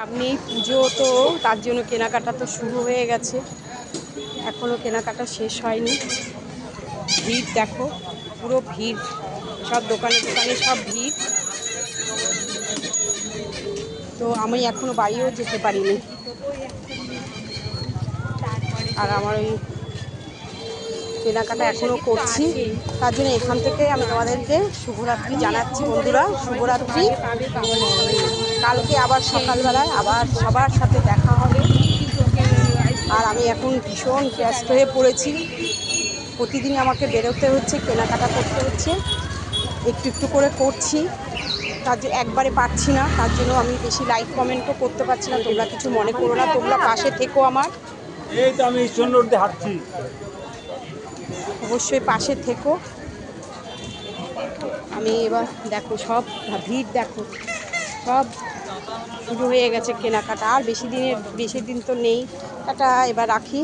সামনে পুজো, তো তার জন্য কেনাকাটা তো শুরু হয়ে গেছে, এখনও কেনাকাটা শেষ হয়নি। ভিড় দেখো, পুরো ভিড়, সব দোকানে দোকানে সব ভিড়। তো আমি এখনও বাড়িও যেতে পারিনি, আর আমার ওই কেনাকাটা এখনও করছি। তার জন্য এখান থেকে আমি তোমাদেরকে শুভরাত্রি জানাচ্ছি বন্ধুরা, শুভরাত্রি। কালকে আবার সকালবেলায় আবার সবার সাথে দেখা হবে। আর আমি এখন ভীষণ ব্যস্ত হয়ে পড়েছি, প্রতিদিন আমাকে বেরোতে হচ্ছে, কেনাকাটা করতে হচ্ছে, একটু একটু করে করছি। তার জন্য একবারে পারছি না, তার জন্য আমি বেশি লাইক কমেন্টও করতে পারছি না। তোমরা কিছু মনে করো না, তোমরা পাশে থেকো আমার। এই তো আমি সুন্দর দিয়ে হাঁটছি, অবশ্যই পাশে থেকো। আমি এবার দেখো সব ভিড় দেখো, সব শুরু হয়ে গেছে কেনাকাটা। আর বেশি দিন তো নেই, এটা এবার রাখি।